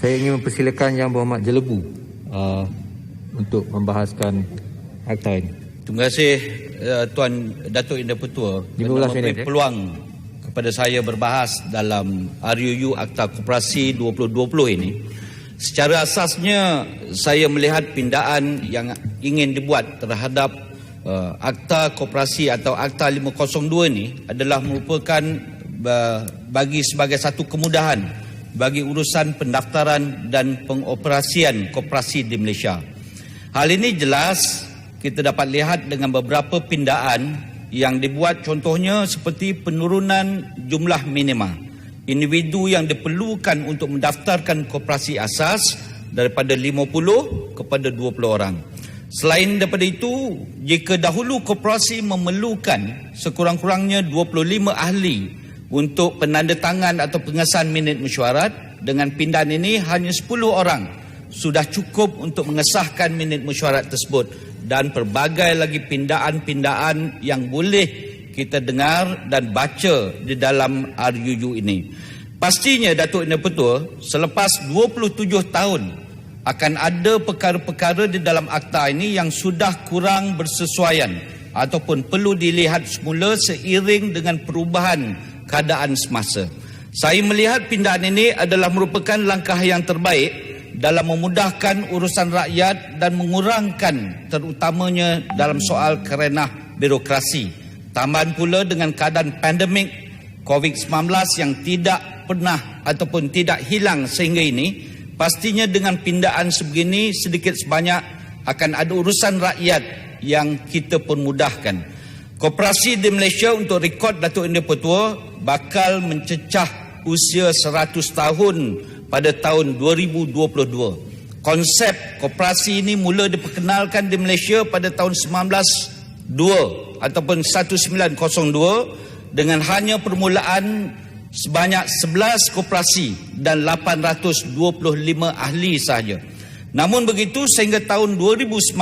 Saya ingin mempersilakan Yang Berhormat Jelebu untuk membahaskan akta ini. Terima kasih Tuan Datuk Indah Petua kerana memberi peluang kepada saya berbahas dalam RUU Akta Koperasi 2020 ini. Secara asasnya saya melihat pindaan yang ingin dibuat terhadap Akta Koperasi atau Akta 502 ini adalah merupakan bagi sebagai satu kemudahan bagi urusan pendaftaran dan pengoperasian koperasi di Malaysia. Hal ini jelas kita dapat lihat dengan beberapa pindaan yang dibuat, contohnya seperti penurunan jumlah minima individu yang diperlukan untuk mendaftarkan koperasi asas daripada 50 kepada 20 orang. Selain daripada itu, jika dahulu koperasi memerlukan sekurang-kurangnya 25 ahli untuk penandatangan atau pengesahan minit mesyuarat, dengan pindaan ini hanya 10 orang sudah cukup untuk mengesahkan minit mesyuarat tersebut, dan pelbagai lagi pindaan-pindaan yang boleh kita dengar dan baca di dalam RUU ini. Pastinya Datuk Indah Petua, selepas 27 tahun akan ada perkara-perkara di dalam akta ini yang sudah kurang bersesuaian ataupun perlu dilihat semula seiring dengan perubahan keadaan semasa. Saya melihat pindaan ini adalah merupakan langkah yang terbaik dalam memudahkan urusan rakyat dan mengurangkan terutamanya dalam soal kerenah birokrasi. Tambahan pula dengan keadaan pandemik COVID-19 yang tidak pernah ataupun tidak hilang sehingga ini, pastinya dengan pindaan sebegini sedikit sebanyak akan ada urusan rakyat yang kita pun mudahkan. Koperasi di Malaysia, untuk rekod Datuk Indah Petua, bakal mencecah usia 100 tahun pada tahun 2022. Konsep koperasi ini mula diperkenalkan di Malaysia pada tahun 1902 ataupun 1902 dengan hanya permulaan sebanyak 11 koperasi dan 825 ahli sahaja. Namun begitu, sehingga tahun 2019,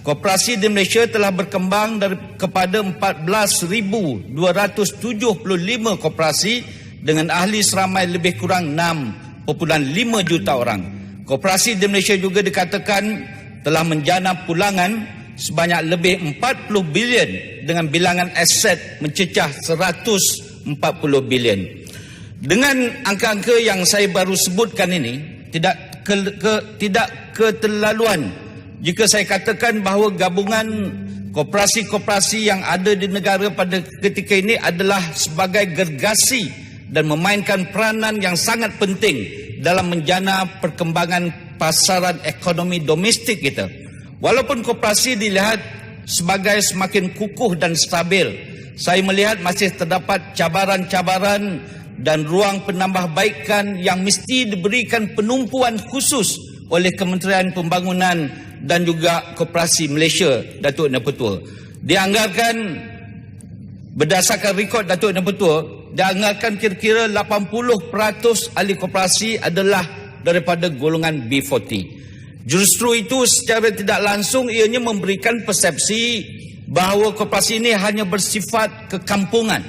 koperasi di Malaysia telah berkembang kepada 14,275 koperasi dengan ahli seramai lebih kurang 6.5 juta orang. Koperasi di Malaysia juga dikatakan telah menjana pulangan sebanyak lebih 40 bilion dengan bilangan aset mencecah 140 bilion. Dengan angka-angka yang saya baru sebutkan ini, tidak keterlaluan jika saya katakan bahawa gabungan koperasi-koperasi yang ada di negara pada ketika ini adalah sebagai gergasi dan memainkan peranan yang sangat penting dalam menjana perkembangan pasaran ekonomi domestik kita. Walaupun koperasi dilihat sebagai semakin kukuh dan stabil, saya melihat masih terdapat cabaran-cabaran dan ruang penambahbaikan yang mesti diberikan penumpuan khusus oleh Kementerian Pembangunan dan juga Koperasi Malaysia, Datuk Indah Petua. Dianggarkan, berdasarkan rekod Datuk Indah Petua, dianggarkan kira-kira 80% ahli koperasi adalah daripada golongan B40. Justru itu secara tidak langsung ianya memberikan persepsi bahawa koperasi ini hanya bersifat kekampungan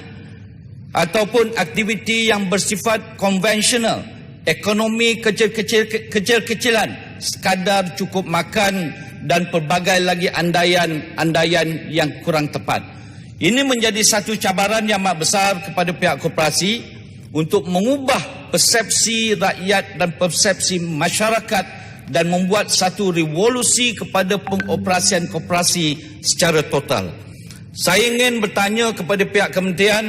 ataupun aktiviti yang bersifat konvensional, ekonomi kecil-kecilan, sekadar cukup makan dan pelbagai lagi andaian yang kurang tepat. Ini menjadi satu cabaran yang amat besar kepada pihak koperasi untuk mengubah persepsi rakyat dan persepsi masyarakat dan membuat satu revolusi kepada pengoperasian koperasi secara total. Saya ingin bertanya kepada pihak kementerian,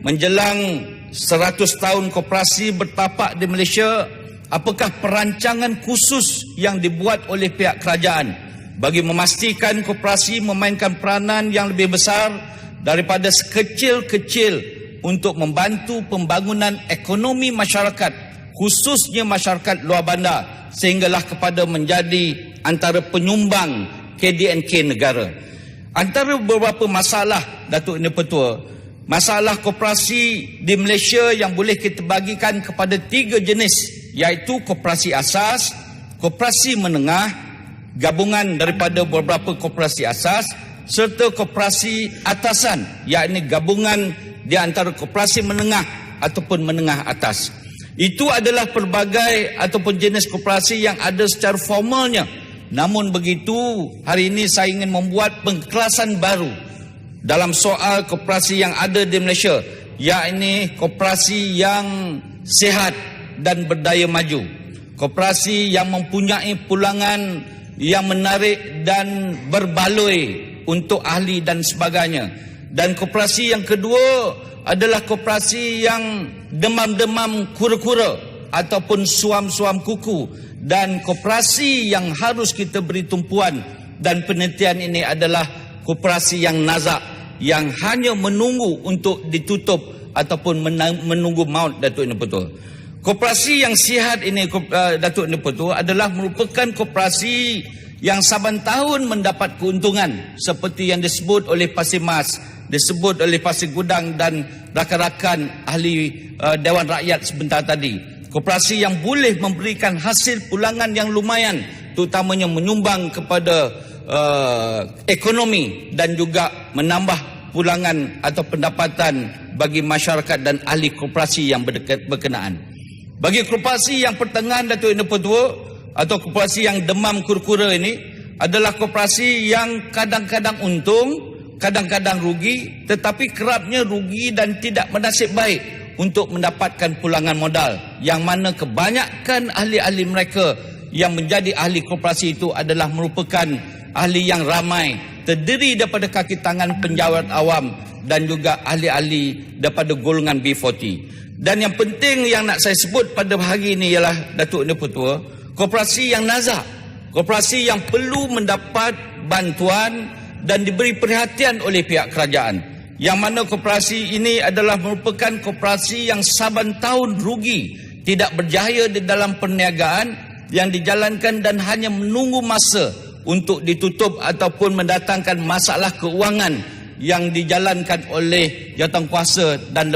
menjelang 100 tahun koperasi bertapak di Malaysia, apakah perancangan khusus yang dibuat oleh pihak kerajaan bagi memastikan koperasi memainkan peranan yang lebih besar daripada sekecil-kecil untuk membantu pembangunan ekonomi masyarakat, khususnya masyarakat luar bandar, sehinggalah kepada menjadi antara penyumbang KDNK negara. Antara beberapa masalah, Datuk Indah Petua, masalah koperasi di Malaysia yang boleh kita bagikan kepada 3 jenis, iaitu koperasi asas, koperasi menengah, gabungan daripada beberapa koperasi asas, serta koperasi atasan, yakni gabungan di antara koperasi menengah ataupun menengah atas. Itu adalah pelbagai ataupun jenis koperasi yang ada secara formalnya. Namun begitu, hari ini saya ingin membuat pengkelasan baru dalam soal koperasi yang ada di Malaysia, yakni koperasi yang sihat dan berdaya maju. Koperasi yang mempunyai pulangan yang menarik dan berbaloi untuk ahli dan sebagainya. Dan koperasi yang kedua adalah koperasi yang demam-demam kura-kura ataupun suam-suam kuku. Dan koperasi yang harus kita beri tumpuan dan penelitian ini adalah koperasi yang nazak, yang hanya menunggu untuk ditutup ataupun menunggu maut, Datuk Inu Petua. Koperasi yang sihat ini, Datuk Inu Petua, adalah merupakan koperasi yang saban tahun mendapat keuntungan seperti yang disebut oleh Pasir Mas, disebut oleh Pasir Gudang dan rakan-rakan ahli Dewan Rakyat sebentar tadi. Koperasi yang boleh memberikan hasil pulangan yang lumayan, terutamanya menyumbang kepada ekonomi dan juga menambah pulangan atau pendapatan bagi masyarakat dan ahli koperasi yang berkenaan. Bagi koperasi yang pertengahan, Datuk Inu Petua, atau koperasi yang demam kura-kura ini adalah koperasi yang kadang-kadang untung, kadang-kadang rugi, tetapi kerapnya rugi dan tidak bernasib baik untuk mendapatkan pulangan modal, yang mana kebanyakan ahli-ahli mereka yang menjadi ahli koperasi itu adalah merupakan ahli yang ramai, terdiri daripada kaki tangan penjawat awam dan juga ahli-ahli daripada golongan B40. Dan yang penting yang nak saya sebut pada hari ini ialah, Datuk Inu Petua, koperasi yang nazak, koperasi yang perlu mendapat bantuan dan diberi perhatian oleh pihak kerajaan. Yang mana koperasi ini adalah merupakan koperasi yang saban tahun rugi, tidak berjaya di dalam perniagaan yang dijalankan dan hanya menunggu masa untuk ditutup ataupun mendatangkan masalah keuangan yang dijalankan oleh jawatankuasa dan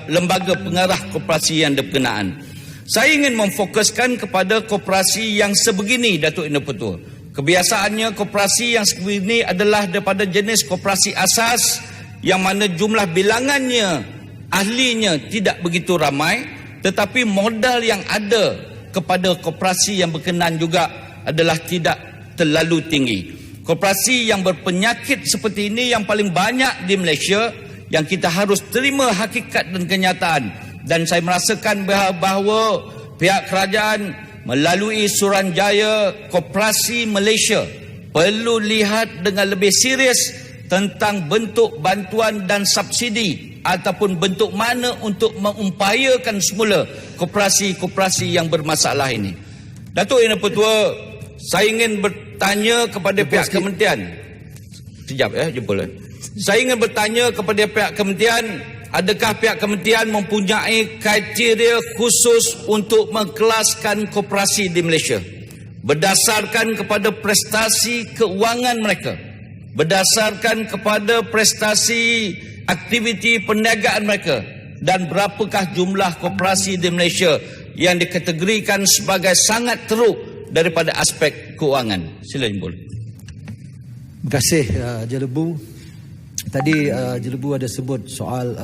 lembaga pengarah koperasi yang berkenaan. Saya ingin memfokuskan kepada koperasi yang sebegini, Datuk Inu Petua. Kebiasaannya koperasi yang sebegini adalah daripada jenis koperasi asas, yang mana jumlah bilangannya, ahlinya tidak begitu ramai, tetapi modal yang ada kepada koperasi yang berkenaan juga adalah tidak terlalu tinggi. Koperasi yang berpenyakit seperti ini yang paling banyak di Malaysia, yang kita harus terima hakikat dan kenyataan. Dan saya merasakan bahawa pihak kerajaan melalui Suruhanjaya Koperasi Malaysia perlu lihat dengan lebih serius tentang bentuk bantuan dan subsidi ataupun bentuk mana untuk mengupayakan semula koperasi-koperasi yang bermasalah ini. Datuk Inu Petua, saya ingin bertanya kepada pihak kementerian. Sekejap jempol. Saya ingin bertanya kepada pihak kementerian, adakah pihak kementerian mempunyai kriteria khusus untuk mengkelaskan koperasi di Malaysia berdasarkan kepada prestasi keuangan mereka, berdasarkan kepada prestasi aktiviti perniagaan mereka, dan berapakah jumlah koperasi di Malaysia yang dikategorikan sebagai sangat teruk daripada aspek keuangan. Sila Jempol. Terima kasih Jelebu. Tadi Jelebu ada sebut soal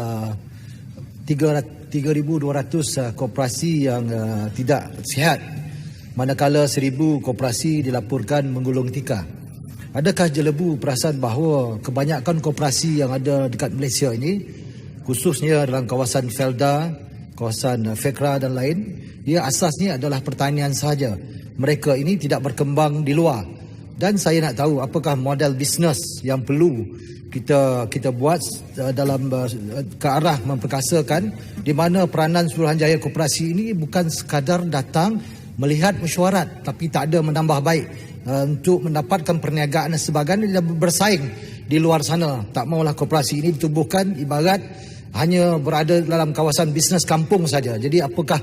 3,200 koperasi yang tidak sihat, manakala 1,000 koperasi dilaporkan menggulung tikar. Adakah Jelebu perasan bahawa kebanyakan koperasi yang ada dekat Malaysia ini, khususnya dalam kawasan Felda, kawasan Fekra dan lain, dia asasnya adalah pertanian sahaja. Mereka ini tidak berkembang di luar. Dan saya nak tahu apakah model bisnes yang perlu kita buat dalam ke arah memperkasakan, di mana peranan Suruhanjaya Koperasi ini bukan sekadar datang melihat mesyuarat tapi tak ada menambah baik untuk mendapatkan perniagaan dan sebagainya dan bersaing di luar sana. Tak maulah koperasi ini ditubuhkan ibarat hanya berada dalam kawasan bisnes kampung saja. Jadi apakah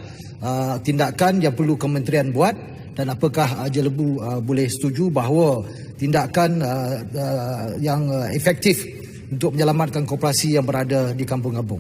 tindakan yang perlu kementerian buat, dan apakah Jelebu boleh setuju bahawa tindakan yang efektif untuk menyelamatkan koperasi yang berada di kampung-kampung?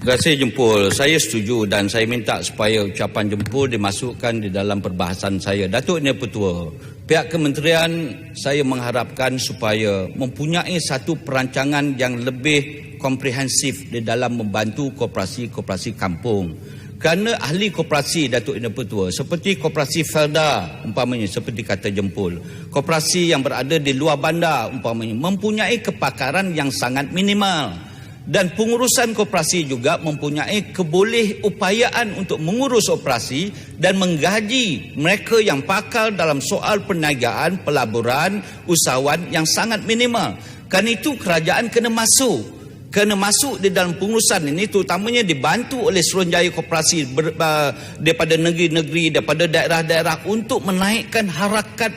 Terima kasih Jempol. Saya setuju dan saya minta supaya ucapan Jempol dimasukkan di dalam perbahasan saya. Datuk Inu Petua, pihak kementerian saya mengharapkan supaya mempunyai satu perancangan yang lebih komprehensif di dalam membantu koperasi-koperasi kampung. Kerana ahli koperasi Datuk Yang Dipertua seperti koperasi Felda umpamanya seperti Kata Jempol, koperasi yang berada di luar bandar umpamanya mempunyai kepakaran yang sangat minimal, dan pengurusan koperasi juga mempunyai kebolehupayaan untuk mengurus operasi dan menggaji mereka yang pakar dalam soal perniagaan, pelaburan, usahawan yang sangat minimal. Kerana itu kerajaan kena masuk di dalam pengurusan ini, terutamanya dibantu oleh Suruhanjaya Koperasi daripada negeri-negeri, daripada daerah-daerah untuk menaikkan harakat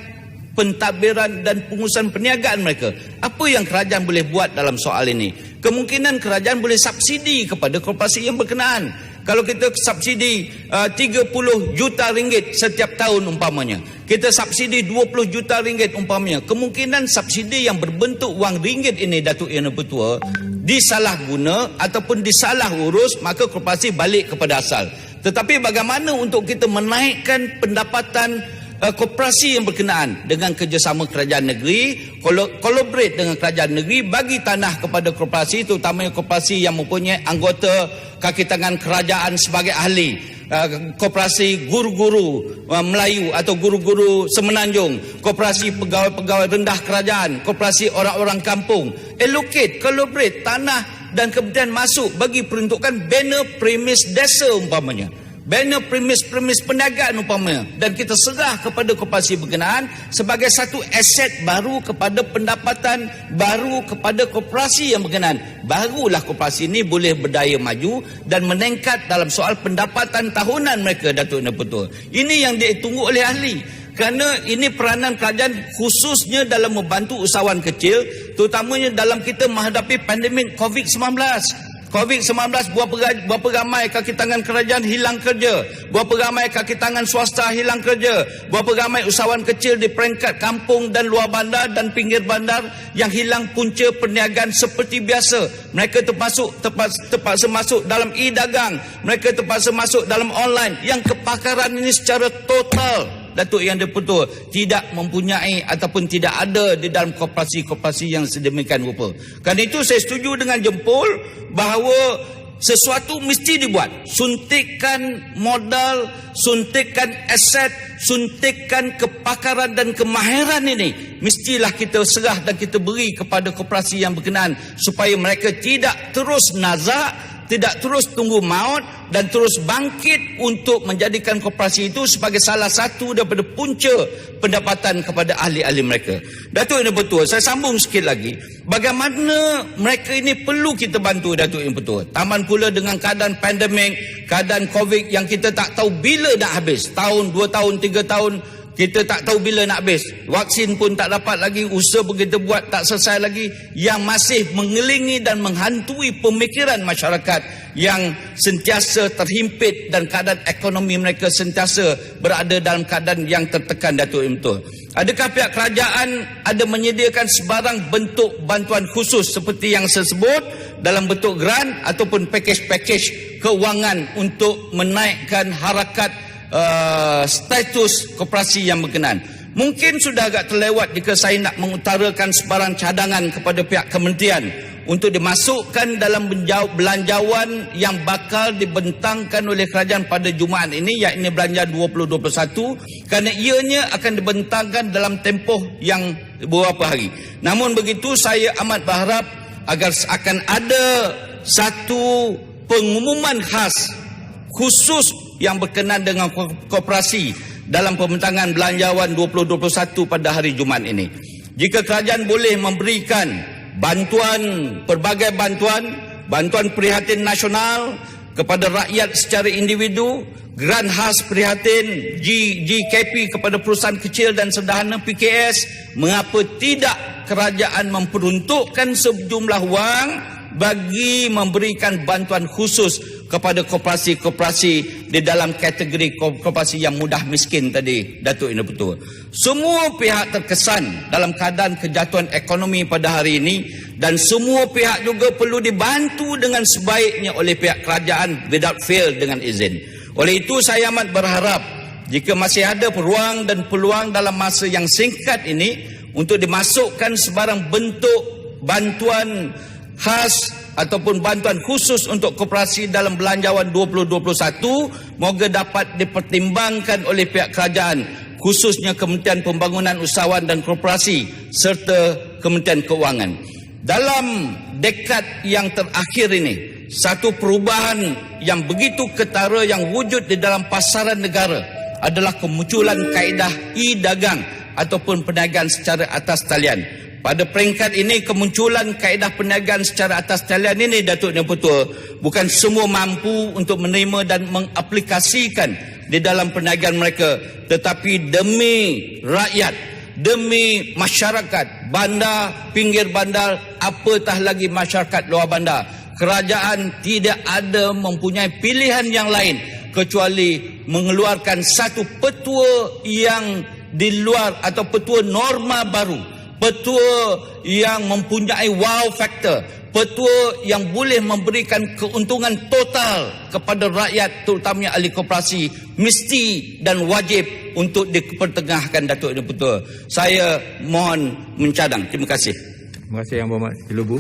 pentadbiran dan pengurusan perniagaan mereka. Apa yang kerajaan boleh buat dalam soal ini? Kemungkinan kerajaan boleh subsidi kepada koperasi yang berkenaan. Kalau kita subsidi 30 juta ringgit setiap tahun umpamanya, kita subsidi 20 juta ringgit umpamanya, kemungkinan subsidi yang berbentuk wang ringgit ini, Datuk Yang Dipertua, disalahguna ataupun disalah urus, maka koperasi balik kepada asal. Tetapi bagaimana untuk kita menaikkan pendapatan koperasi yang berkenaan dengan kerjasama kerajaan negeri, collaborate dengan kerajaan negeri, bagi tanah kepada koperasi, terutamanya koperasi yang mempunyai anggota kaki tangan kerajaan sebagai ahli, koperasi guru-guru Melayu atau guru-guru Semenanjung, koperasi pegawai-pegawai rendah kerajaan, koperasi orang-orang kampung, allocate, collaborate tanah dan kemudian masuk bagi peruntukan banner premis desa umpamanya, banner premis perniagaan umpamanya, dan kita serah kepada koperasi berkenaan sebagai satu aset baru kepada pendapatan baru kepada koperasi yang berkenaan. Barulah koperasi ini boleh berdaya maju dan meningkat dalam soal pendapatan tahunan mereka, Datuk Yang Dipertua. Ini yang ditunggu oleh ahli. Kerana ini peranan kerajaan khususnya dalam membantu usahawan kecil, terutamanya dalam kita menghadapi pandemik COVID-19. COVID-19, berapa ramai kaki tangan kerajaan hilang kerja, berapa ramai kaki tangan swasta hilang kerja, berapa ramai usahawan kecil di peringkat kampung dan luar bandar dan pinggir bandar yang hilang punca perniagaan seperti biasa. Mereka terpaksa masuk dalam e-dagang, mereka terpaksa masuk dalam online, yang kepakaran ini secara total, Datuk Yang Dipertua, tidak mempunyai ataupun tidak ada di dalam koperasi-koperasi yang sedemikian rupa. Kerana itu saya setuju dengan Jempol bahawa sesuatu mesti dibuat. Suntikan modal, suntikan aset, suntikan kepakaran dan kemahiran ini mestilah kita serah dan kita beri kepada koperasi yang berkenaan, supaya mereka tidak terus nazak, tidak terus tunggu maut, dan terus bangkit untuk menjadikan koperasi itu sebagai salah satu daripada punca pendapatan kepada ahli-ahli mereka. Datuk Yang Dipertua, saya sambung sikit lagi. Bagaimana mereka ini perlu kita bantu, Datuk Yang Dipertua. Tambah pula dengan keadaan pandemik, keadaan COVID yang kita tak tahu bila nak habis. Tahun, 2 tahun, 3 tahun, kita tak tahu bila nak habis. Vaksin pun tak dapat lagi, usaha pun kita buat tak selesai lagi, yang masih mengelilingi dan menghantui pemikiran masyarakat yang sentiasa terhimpit dan keadaan ekonomi mereka sentiasa berada dalam keadaan yang tertekan, Datuk Yang Dipertua. Adakah pihak kerajaan ada menyediakan sebarang bentuk bantuan khusus seperti yang saya sebut dalam bentuk grant ataupun pakej-pakej kewangan untuk menaikkan harakat status koperasi yang berkenaan? Mungkin sudah agak terlewat jika saya nak mengutarakan sebarang cadangan kepada pihak kementerian untuk dimasukkan dalam belanjawan yang bakal dibentangkan oleh kerajaan pada Jumaat ini, iaitu belanja 2021, kerana ianya akan dibentangkan dalam tempoh yang beberapa hari. Namun begitu, saya amat berharap agar akan ada satu pengumuman khas khusus yang berkenaan dengan koperasi dalam pembentangan belanjawan 2021 pada hari Jumaat ini. Jika kerajaan boleh memberikan bantuan, pelbagai bantuan prihatin nasional kepada rakyat secara individu, grant khas prihatin GKP kepada perusahaan kecil dan sederhana PKS, mengapa tidak kerajaan memperuntukkan sejumlah wang bagi memberikan bantuan khusus kepada koperasi-koperasi di dalam kategori koperasi yang mudah miskin tadi, Datuk Yang Dipertua. Semua pihak terkesan dalam keadaan kejatuhan ekonomi pada hari ini, dan semua pihak juga perlu dibantu dengan sebaiknya oleh pihak kerajaan without fail, dengan izin. Oleh itu saya amat berharap jika masih ada ruang dan peluang dalam masa yang singkat ini untuk dimasukkan sebarang bentuk bantuan khas ataupun bantuan khusus untuk koperasi dalam belanjawan 2021 moga dapat dipertimbangkan oleh pihak kerajaan, khususnya Kementerian Pembangunan Usahawan dan Koperasi serta Kementerian Keuangan. Dalam dekad yang terakhir ini, satu perubahan yang begitu ketara yang wujud di dalam pasaran negara adalah kemunculan kaedah e-dagang ataupun perniagaan secara atas talian. Pada peringkat ini, kemunculan kaedah perniagaan secara atas talian ini, Datuk Yang Pertua, bukan semua mampu untuk menerima dan mengaplikasikan di dalam perniagaan mereka, tetapi demi rakyat, demi masyarakat bandar, pinggir bandar, apatah lagi masyarakat luar bandar, kerajaan tidak ada mempunyai pilihan yang lain kecuali mengeluarkan satu petua yang di luar atau petua norma baru, petua yang mempunyai wow factor, petua yang boleh memberikan keuntungan total kepada rakyat, terutamanya ahli koperasi, mesti dan wajib untuk dipertengahkan, Datuk Yang Pertua. Saya mohon mencadang. Terima kasih. Terima kasih Yang Berhormat Jelubu.